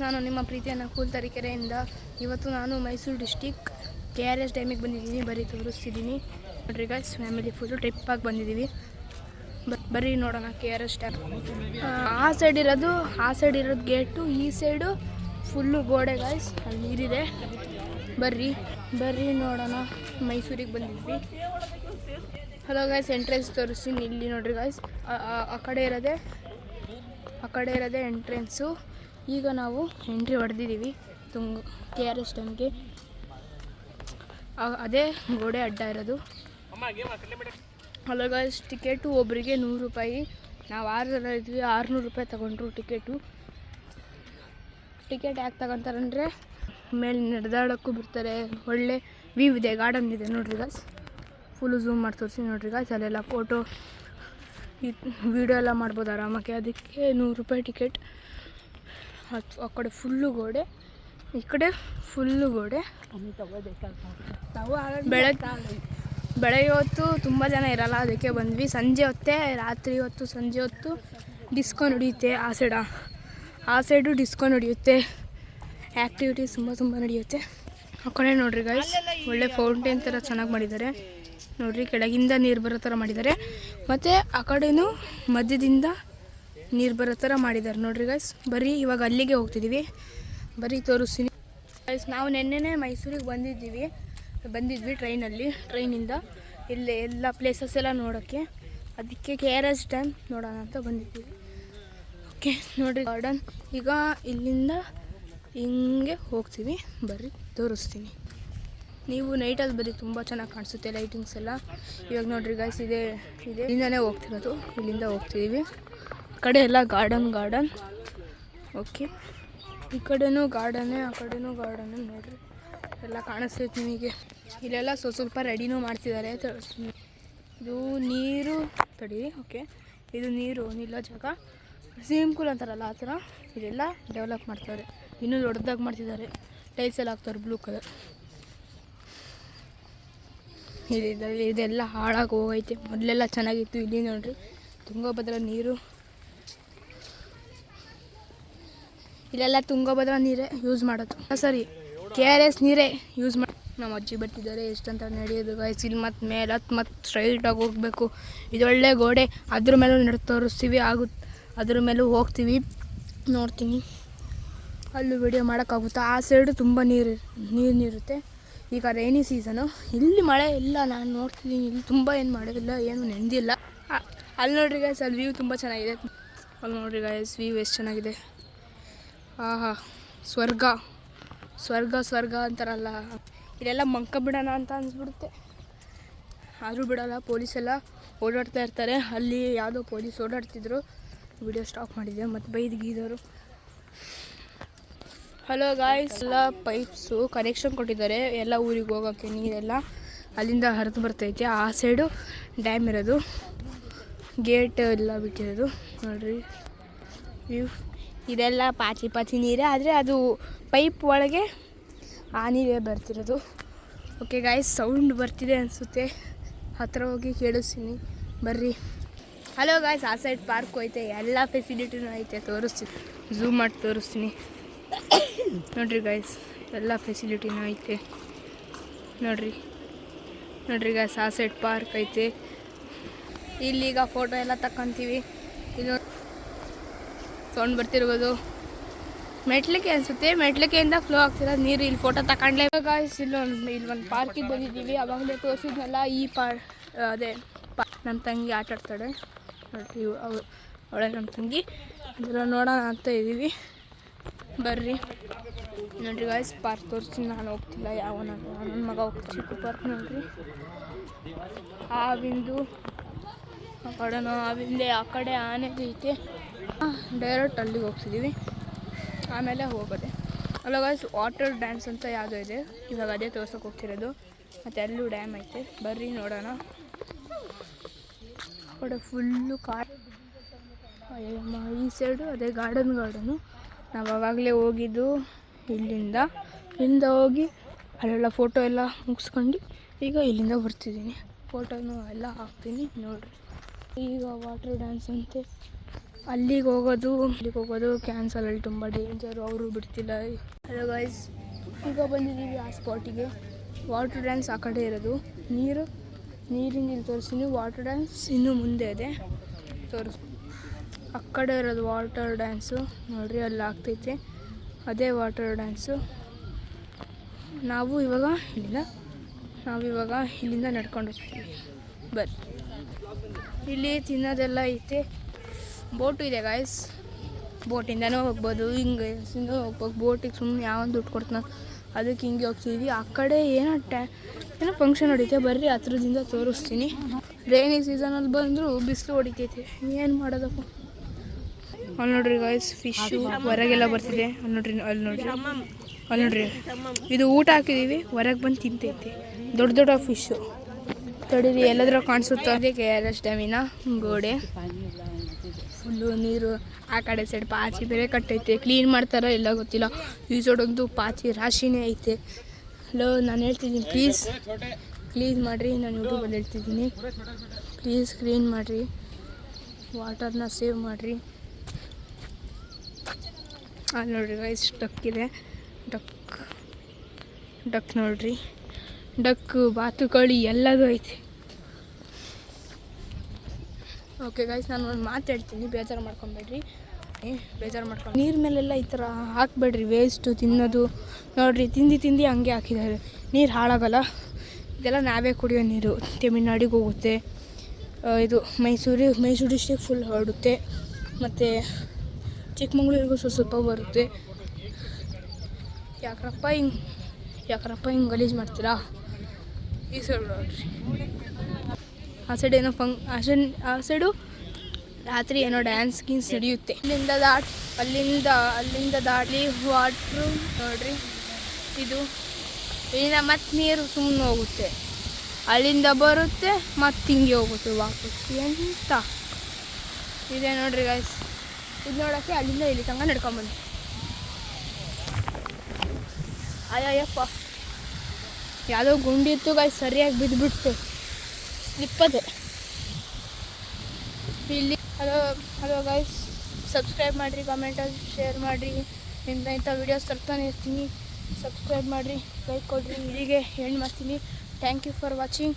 ನಾನು ನಿಮ್ಮ ಪ್ರೀತಿಯ ನಕುಲ್ ತರೀಕೆರೆಯಿಂದ ಇವತ್ತು ನಾನು ಮೈಸೂರು ಡಿಸ್ಟಿಕ್ KRS ಡ್ಯಾಮಿಗೆ ಬಂದಿದ್ದೀನಿ. ಬರೀ ತೋರಿಸ್ತಿದ್ದೀನಿ ನೋಡ್ರಿ ಗೈಸ್. ಫ್ಯಾಮಿಲಿ ಫುಲ್ಲು ಟ್ರಿಪ್ಪಾಗಿ ಬಂದಿದ್ದೀವಿ. ಬರೀ ನೋಡೋಣ KRS ಡ್ಯಾಮ್. ಆ ಸೈಡ್ ಇರೋದು ಗೇಟು, ಈ ಸೈಡು ಫುಲ್ಲು ಗೋಡೆ ಗೈಸ್. ಅಲ್ಲಿ ನೀರಿದೆ. ಬರ್ರಿ ನೋಡೋಣ. ಮೈಸೂರಿಗೆ ಬಂದಿದ್ವಿ. ಹಲೋ ಗೈಸ್, ಎಂಟ್ರೆನ್ಸ್ ತೋರಿಸ್ತೀನಿ. ಇಲ್ಲಿ ನೋಡ್ರಿ ಗೈಸ್, ಆ ಕಡೆ ಇರೋದೇ ಎಂಟ್ರೆನ್ಸು. ಈಗ ನಾವು ಎಂಟ್ರಿ ಹೊಡೆದಿದ್ದೀವಿ KRS ಡ್ಯಾಮ್ಗೆ. ಅದೇ ಗೋಡೆ ಅಡ್ಡ ಇರೋದು. ಹಲೋ ಗೈಸ್, ಟಿಕೆಟು ಒಬ್ಬರಿಗೆ 100 ರೂಪಾಯಿ. ನಾವು 6 ಜನ ಇದ್ವಿ. 600 ರೂಪಾಯಿ ತಗೊಂಡ್ರು ಟಿಕೆಟ್ ಯಾಕೆ ತಗೊತಾರಂದರೆ ಮೇಲೆ ನಡೆದಾಡೋಕ್ಕೂ ಬಿಡ್ತಾರೆ. ಒಳ್ಳೆ ವ್ಯೂ ಇದೆ, ಗಾರ್ಡನ್ ಇದೆ ನೋಡ್ರಿ ಗೈಸ್. ಫುಲ್ಲು ಝೂಮ್ ಮಾಡಿ ತೋರಿಸಿ ನೋಡ್ರಿ ಗೈಸ್. ಅಲ್ಲೆಲ್ಲ ಫೋಟೋ ವೀಡಿಯೋ ಎಲ್ಲ ಮಾಡ್ಬೋದು ಆರಾಮಾಗಿ. ಅದಕ್ಕೆ 100 ರೂಪಾಯಿ ಟಿಕೆಟ್. ಆ ಕಡೆ ಫುಲ್ಲು ಗೋಡೆ, ಈ ಕಡೆ ಫುಲ್ಲು ಗೋಡೆ. ಬೆಳಗ್ಗೆ ಹೊತ್ತು ತುಂಬ ಜನ ಇರಲ್ಲ, ಅದಕ್ಕೆ ಬಂದ್ವಿ. ರಾತ್ರಿ ಹೊತ್ತು ಸಂಜೆ ಹೊತ್ತು ಡಿಸ್ಕೋ ನಡೆಯುತ್ತೆ. ಆ ಸೈಡು ಡಿಸ್ಕೋ ನಡೆಯುತ್ತೆ. ಆ್ಯಕ್ಟಿವಿಟೀಸ್ ತುಂಬ ನಡೆಯುತ್ತೆ. ಆ ಕಡೆ ನೋಡ್ರಿ ಗೈಸ್, ಒಳ್ಳೆ ಫೌಂಟೇನ್ ಥರ ಚೆನ್ನಾಗಿ ಮಾಡಿದ್ದಾರೆ ನೋಡ್ರಿ. ಕೆಳಗಿಂದ ನೀರು ಬರೋ ಥರ ಮಾಡಿದ್ದಾರೆ, ಮತ್ತು ಆ ಕಡೆನೂ ಮಧ್ಯದಿಂದ ನೀರು ಬರೋ ಥರ ಮಾಡಿದ್ದಾರೆ ನೋಡ್ರಿ ಗೈಸ್. ಬರೀ ಇವಾಗ ಅಲ್ಲಿಗೆ ಹೋಗ್ತಿದ್ದೀವಿ. ಬರೀ ತೋರಿಸ್ತೀನಿ ಗೈಸ್. ನಾವು ನೆನ್ನೆನೇ ಮೈಸೂರಿಗೆ ಬಂದಿದ್ವಿ ಟ್ರೈನಿಂದ. ಇಲ್ಲೇ ಎಲ್ಲ ಪ್ಲೇಸಸ್ ಎಲ್ಲ ನೋಡೋಕ್ಕೆ. ಅದಕ್ಕೆ KRS ಡ್ಯಾಮ್ ನೋಡೋಣ ಅಂತ ಬಂದಿದ್ದೀವಿ. ಓಕೆ ನೋಡಿರಿ ಗಾರ್ಡನ್. ಈಗ ಇಲ್ಲಿಂದ ಹಿಂಗೆ ಹೋಗ್ತೀವಿ. ಬರ್ರಿ ತೋರಿಸ್ತೀನಿ. ನೀವು ನೈಟಲ್ಲಿ ಬರೀ ತುಂಬ ಚೆನ್ನಾಗಿ ಕಾಣಿಸುತ್ತೆ ಲೈಟಿಂಗ್ಸ್ ಎಲ್ಲ. ಇವಾಗ ನೋಡ್ರಿ ಗೈಸ್, ಇಲ್ಲಿಂದನೇ ಹೋಗ್ತಿರೋದು. ಇಲ್ಲಿಂದ ಹೋಗ್ತಿದ್ದೀವಿ. ಆ ಕಡೆ ಎಲ್ಲ ಗಾರ್ಡನ್. ಓಕೆ, ಈ ಕಡೆನೂ ಗಾರ್ಡನ್ನೇ, ಆ ಕಡೆನೂ ಗಾರ್ಡನ್ನೇ ನೋಡ್ರಿ. ಎಲ್ಲ ಕಾಣಿಸ್ತೈತೆ ನಿಮಗೆ. ಇಲ್ಲೆಲ್ಲ ಸ್ವಲ್ಪ ರೆಡಿನೂ ಮಾಡ್ತಿದ್ದಾರೆ. ಇದು ನೀರು ತಡೀರಿ. ಓಕೆ, ಇದು ನೀರು ನಿಲ್ಲೋ ಜಾಗ. ಸ್ವಿಮ್ಮಿಂಗ್ ಪೂಲ್ ಅಂತಾರಲ್ಲ ಆ ಥರ ಇದೆಲ್ಲ ಡೆವಲಪ್ ಮಾಡ್ತಾರೆ. ಇನ್ನೂ ದೊಡ್ಡದಾಗಿ ಮಾಡ್ತಿದ್ದಾರೆ. ಟೈಲ್ಸ್ ಎಲ್ಲ ಹಾಕ್ತಾರೆ ಬ್ಲೂ ಕಲರ್. ಇದೆಲ್ಲ ಹಾಳಾಗಿ ಹೋಗೈತೆ. ಮೊದಲೆಲ್ಲ ಚೆನ್ನಾಗಿತ್ತು. ಇಲ್ಲಿ ನೋಡ್ರಿ, ತುಂಗಭದ್ರಾ ನೀರು. ಇಲ್ಲೆಲ್ಲ ತುಂಗಭದ್ರಾ ನೀರೇ ಯೂಸ್ ಮಾಡೋದು. ಸರಿ, KRS ನೀರೇ ಯೂಸ್ ಮಾಡಿ. ನಮ್ಮ ಅಜ್ಜಿ ಬರ್ತಿದ್ದಾರೆ. ಎಷ್ಟಂತ ನಡೆಯೋದು ಗೈಸ್. ಇಲ್ಲಿ ಮತ್ತು ಸ್ಟ್ರೈಟಾಗಿ ಹೋಗಬೇಕು. ಇದೊಳ್ಳೆ ಗೋಡೆ. ಅದ್ರ ಮೇಲೂ ತೋರಿಸ್ತೀವಿ. ಅದ್ರ ಮೇಲೂ ಹೋಗ್ತೀವಿ, ನೋಡ್ತೀನಿ. ಅಲ್ಲೂ ವಿಡಿಯೋ ಮಾಡೋಕ್ಕಾಗುತ್ತಾ. ಆ ಸೈಡು ತುಂಬ ನೀರಿರುತ್ತೆ. ಈಗ ರೈನಿ ಸೀಸನು. ಇಲ್ಲಿ ಮಳೆ ಇಲ್ಲ, ನಾನು ನೋಡ್ತಿದ್ದೀನಿ. ಇಲ್ಲಿ ತುಂಬ ಏನು ಮಾಡೋದಿಲ್ಲ, ಏನು ನೆಂದಿಲ್ಲ. ಅಲ್ಲಿ ನೋಡ್ರಿ ಗೈಸ್, ಅಲ್ಲಿ ವ್ಯೂ ತುಂಬ ಚೆನ್ನಾಗಿದೆ. ಅಲ್ಲಿ ನೋಡ್ರಿ ಗೈಸ್, ವ್ಯೂ ಎಷ್ಟು ಚೆನ್ನಾಗಿದೆ. ಆಹಾ, ಸ್ವರ್ಗ ಅಂತಾರಲ್ಲ, ಇಲ್ಲೆಲ್ಲ ಬಿಡೋಣ ಅಂತ ಅನಿಸ್ಬಿಡುತ್ತೆ. ಆದರೂ ಬಿಡೋಲ್ಲ. ಪೊಲೀಸೆಲ್ಲ ಓಡಾಡ್ತಾ ಇರ್ತಾರೆ. ಅಲ್ಲಿ ಯಾವುದೋ ಪೊಲೀಸ್ ಓಡಾಡ್ತಿದ್ರು. ವಿಡಿಯೋ ಸ್ಟಾಪ್ ಮಾಡಿದೆ. ಮತ್ತು ಬೈದಿಗಿದವರು. ಹಲೋ ಗಾಯ್ಸ್, ಎಲ್ಲ ಪೈಪ್ಸು ಕನೆಕ್ಷನ್ ಕೊಟ್ಟಿದ್ದಾರೆ ಎಲ್ಲ ಊರಿಗೆ ಹೋಗೋಕ್ಕೆ. ನೀರೆಲ್ಲ ಅಲ್ಲಿಂದ ಹರಿದು ಬರ್ತೈತೆ. ಆ ಸೈಡು ಡ್ಯಾಮ್ ಇರೋದು, ಗೇಟ್ ಎಲ್ಲ ಬಿಟ್ಟಿರೋದು ನೋಡ್ರಿ ವ್ಯೂ. ಇದೆಲ್ಲ ಪಾಚಿ ನೀರೇ, ಆದರೆ ಅದು ಪೈಪ್ ಒಳಗೆ ಆ ನೀರೇ ಬರ್ತಿರೋದು. ಓಕೆ ಗಾಯ್ಸ್, ಸೌಂಡ್ ಬರ್ತಿದೆ ಅನಿಸುತ್ತೆ. ಹತ್ತಿರ ಹೋಗಿ ಕೇಳಿಸ್ತೀನಿ, ಬರ್ರಿ. ಹಲೋ ಗಾಯ್ಸ್, ಆ ಸೈಡ್ ಪಾರ್ಕ್ ಐತೆ. ಎಲ್ಲ ಫೆಸಿಲಿಟಿನೂ ಐತೆ. ತೋರಿಸ್ತೀನಿ, ಝೂಮ್ ಮಾಡಿ ತೋರಿಸ್ತೀನಿ ನೋಡ್ರಿ ಗಾಯ್ಸ್. ಎಲ್ಲ ಫೆಸಿಲಿಟಿನೂ ಐತೆ ನೋಡ್ರಿ ಗಾಯ್ಸ್. ಆ ಸೈಡ್ ಪಾರ್ಕ್ ಐತೆ. ಇಲ್ಲೀಗ ಫೋಟೋ ಎಲ್ಲ ತಕ್ಕಂತೀವಿ. ಇದು ಸೌಂಡ್ ಬರ್ತಿರ್ಬೋದು. ಮೆಟ್ಲಿಕೆ ಅನಿಸುತ್ತೆ. ಮೆಟ್ಲಿಕೆಯಿಂದ ಫ್ಲೋ ಆಗ್ತಿರೋದು ನೀರು. ಇಲ್ಲಿ ಫೋಟೋ ತಗೊಂಡ್ಲೇ ಗಾಯ್ಸ್. ಇಲ್ಲೊಂದು ಪಾರ್ಕಿಗೆ ಬಂದಿದ್ದೀವಿ. ಅವಾಗಲೇ ತೋರಿಸಿದ್ನಲ್ಲ ಈ ಅದೇ ನಮ್ಮ ತಂಗಿ ಆಟ ಆಡ್ತಾಳೆ ನೋಡ್ರಿ. ಅವಳೆ ನಮ್ಮ ತಂಗಿ. ಅದರ ನೋಡೋಣ ಅಂತ ಇದ್ದೀವಿ. ಬರ್ರಿ ನೋಡ್ರಿ ಗಾಯ್ಸ್, ಪಾರ್ಕ್ ತೋರಿಸ್ತೀನಿ. ನಾನು ಹೋಗ್ತಿಲ್ಲ, ನನ್ನ ಮಗ ಹೋಗ್ತೀನಿ. ಚಿಕ್ಕ ಪಾರ್ಕ್ ನೋಡ್ರಿ. ಆವಿಂದು ಆ ಕಡೆನೋ ಆವಿಂದೆ. ಆ ಕಡೆ ಆನೆ ಐತೆ. ಡೈರೆಕ್ಟ್ ಅಲ್ಲಿಗೆ ಹೋಗ್ತಿದ್ದೀವಿ, ಆಮೇಲೆ ಹೋಗೋದೆ. ಅಲ್ಲ ಗಾಯ್ಸ್, ವಾಟರ್ ಡ್ಯಾನ್ಸ್ ಅಂತ ಯಾವುದೋ ಇದೆ. ಇವಾಗ ಅದೇ ತೋರ್ಸೋಕೆ ಹೋಗ್ತಿರೋದು. ಮತ್ತು ಅಲ್ಲೂ ಡ್ಯಾಮ್ ಐತೆ. ಬರ್ರಿ ನೋಡೋಣ. ಆ ಕಡೆ ಫುಲ್ಲು ಈ ಸೈಡು ಅದೇ ಗಾರ್ಡನು. ನಾವು ಆವಾಗಲೇ ಹೋಗಿದ್ದು ಇಲ್ಲಿಂದ ಹೋಗಿ ಅಲ್ಲೆಲ್ಲ ಫೋಟೋ ಎಲ್ಲ ಮುಗಿಸ್ಕೊಂಡು ಈಗ ಇಲ್ಲಿಂದ ಬರ್ತಿದ್ದೀನಿ. ಫೋಟೋನು ಎಲ್ಲ ಹಾಕ್ತೀನಿ ನೋಡ್ರಿ. ಈಗ ವಾಟರ್ ಡ್ಯಾನ್ಸ್ ಅಂತೆ. ಅಲ್ಲಿಗೆ ಹೋಗೋದು ಕ್ಯಾನ್ಸಲ್. ಅಲ್ಲಿ ತುಂಬ ಡೇಂಜರು, ಅವರು ಬಿಡ್ತಿಲ್ಲ. ಹಲೋ ಗೈಸ್, ಈಗ ಬಂದಿದ್ದೀವಿ ಆ ಸ್ಪಾಟಿಗೆ. ವಾಟರ್ ಡ್ಯಾನ್ಸ್ ಆ ಕಡೆ ಇರೋದು, ನೀರಿಂದ ಇಲ್ಲಿ ತೋರಿಸ್ತೀನಿ. ವಾಟರ್ ಡ್ಯಾನ್ಸ್ ಇನ್ನೂ ಮುಂದೆ ಇದೆ, ಆ ಕಡೆ ಇರೋದು ವಾಟರ್ ಡ್ಯಾನ್ಸು. ನೋಡಿರಿ ಅಲ್ಲಿ ಆಗ್ತೈತೆ, ಅದೇ ವಾಟರ್ ಡ್ಯಾನ್ಸು. ನಾವು ಇವಾಗ ಇಲ್ಲಿಂದ ನಡ್ಕೊಂಡು ಹೋಗ್ತೀವಿ. ಬರ್ರಿ, ಇಲ್ಲಿ ತಿನ್ನೋದೆಲ್ಲ ಐತೆ. ಬೋಟು ಇದೆ ಗಾಯ್ಸ್, ಬೋಟಿಂದನೂ ಹೋಗ್ಬೋದು, ಹಿಂಗೆ ಹೋಗ್ಬೋದು. ಬೋಟಿಗೆ ಸುಮ್ಮನೆ ಯಾವೊಂದು ದುಡ್ಡು ಕೊಡ್ತಾನೆ, ಅದಕ್ಕೆ ಹಿಂಗೆ ಹೋಗ್ತಿದ್ವಿ. ಆ ಕಡೆ ಏನೋ ಫಂಕ್ಷನ್ ಹೊಡಿತೆ, ಬರ್ರಿ ಹತ್ರದಿಂದ ತೋರಿಸ್ತೀನಿ. ರೈನಿ ಸೀಸನಲ್ಲಿ ಬಂದರೂ ಬಿಸಿಲು ಹೊಡಿತೈತೆ, ಏನು ಮಾಡೋದಪ್ಪ. ಅಲ್ಲಿ ನೋಡ್ರಿ ಗಾಯ್ಸ್, ಫಿಶ್ಶು ಹೊರಗೆಲ್ಲ ಬರ್ತಿದೆ. ಅಲ್ಲಿ ನೋಡ್ರಿ ಇದು ಊಟ ಹಾಕಿದ್ದೀವಿ, ಹೊರಗೆ ಬಂದು ತಿಂತೈತೆ. ದೊಡ್ಡ ಫಿಶ್ಶು. ತಡೀರಿ, ಎಲ್ಲಾದ್ರೂ ಕಾಣಿಸುತ್ತೋ. ಅದೇ KRS ಡ್ಯಾಮಿನ ಗೋಡೆ, ಫುಲ್ಲು ನೀರು. ಆ ಕಡೆ ಸೈಡ್ ಪಾಚಿ ಬೇರೆ ಕಟ್ಟೈತೆ, ಕ್ಲೀನ್ ಮಾಡ್ತಾರೋ ಎಲ್ಲ ಗೊತ್ತಿಲ್ಲ. ಈ ಸೈಡಂತೂ ಪಾಚಿ ರಾಶಿನೇ ಐತೆ. ನಾನು ಹೇಳ್ತಿದ್ದೀನಿ, ಪ್ಲೀಸ್ ಕ್ಲೀನ್ ಮಾಡಿರಿ. ನಾನು ಯೂಟ್ಯೂಬಲ್ಲಿ ಹೇಳ್ತಿದ್ದೀನಿ, ಪ್ಲೀಸ್ ಕ್ಲೀನ್ ಮಾಡಿರಿ, ವಾಟರ್ನ ಸೇವ್ ಮಾಡಿರಿ. ಅಲ್ಲಿ ನೋಡ್ರಿ ಗೈಸ್, ಡಕ್ ಇದೆ. ಡಕ್ ನೋಡ್ರಿ, ಡಕ್ಕು, ಬಾತುಕೋಳಿ ಎಲ್ಲದೂ ಐತೆ. ಓಕೆ ಗೈಸ್, ನಾನು ಒಂದು ಮಾತು ಹೇಳ್ತೀನಿ, ಬೇಜಾರು ಮಾಡ್ಕೊಬೇಡ್ರಿ. ನೀರು ಮೇಲೆಲ್ಲ ಈ ಥರ ಹಾಕಬೇಡ್ರಿ, ವೇಸ್ಟು ತಿನ್ನೋದು. ನೋಡಿರಿ, ತಿಂದು ಹಂಗೆ ಹಾಕಿದ್ದಾರೆ. ನೀರು ಹಾಳಾಗಲ್ಲ, ಇದೆಲ್ಲ ನಾವೇ ಕುಡಿಯೋ ನೀರು. ತಮಿಳ್ನಾಡಿಗೆ ಹೋಗುತ್ತೆ, ಇದು ಮೈಸೂರು ಡಿಸ್ಟ್ರಿಕ್ ಫುಲ್ ಹರಡುತ್ತೆ, ಮತ್ತು ಚಿಕ್ಕಮಂಗ್ಳೂರಿಗೂ ಸ್ವಲ್ಪ ಬರುತ್ತೆ. ಯಾಕ್ರಪ್ಪ ಹಿಂಗೆ ಗಲೀಜು ಮಾಡ್ತೀರಾ? ಈ ಸೈಡ್ ನೋಡ್ರಿ, ಆ ಸೈಡ್ ಏನೋ ಆ ಸೈಡು ರಾತ್ರಿ ಏನೋ ಡ್ಯಾನ್ಸ್ ಗೀನ್ಸ್ ನಡೆಯುತ್ತೆ. ಅಲ್ಲಿಂದ ದಾಟಿ ವಾಟ್ರು ನೋಡ್ರಿ, ಇಲ್ಲಿಂದ ಮತ್ತೆ ನೀರು ಸುಮ್ಮನೆ ಹೋಗುತ್ತೆ, ಅಲ್ಲಿಂದ ಬರುತ್ತೆ, ಮತ್ತೆ ಹಿಂಗೆ ಹೋಗುತ್ತೆ ವಾಪಸ್. ಎಂತ ಇದೆ ನೋಡ್ರಿ ಗಾಯ್ಸ್, ಇದು ನೋಡೋಕ್ಕೆ ಅಲ್ಲಿಂದ ಇಲ್ಲಿ ತನಕ ನಡ್ಕೊಂಬಂದು. ಅಯ್ಯಪ್ಪ, ಯಾವುದೋ ಗುಂಡಿತ್ತು ಗಾಯ್ಸ್, ಸರಿಯಾಗಿ ಬಿದ್ದುಬಿಡ್ತು, ಸ್ಲಿಪ್ಪದೆ. ಇಲ್ಲಿ ಹಲೋ ಗಾಯ್ಸ್, ಸಬ್ಸ್ಕ್ರೈಬ್ ಮಾಡಿರಿ, ಕಮೆಂಟಲ್ಲಿ ಶೇರ್ ಮಾಡಿರಿ. ಇಂಥ ವೀಡಿಯೋಸ್ ತರ್ತಾನೆ ಇರ್ತೀನಿ, ಸಬ್ಸ್ಕ್ರೈಬ್ ಮಾಡಿರಿ, ಲೈಕ್ ಕೊಡಿರಿ. ಇಲ್ಲಿಗೆ ಎಂಡ್ ಮಾಡ್ತೀನಿ. Thank you for watching.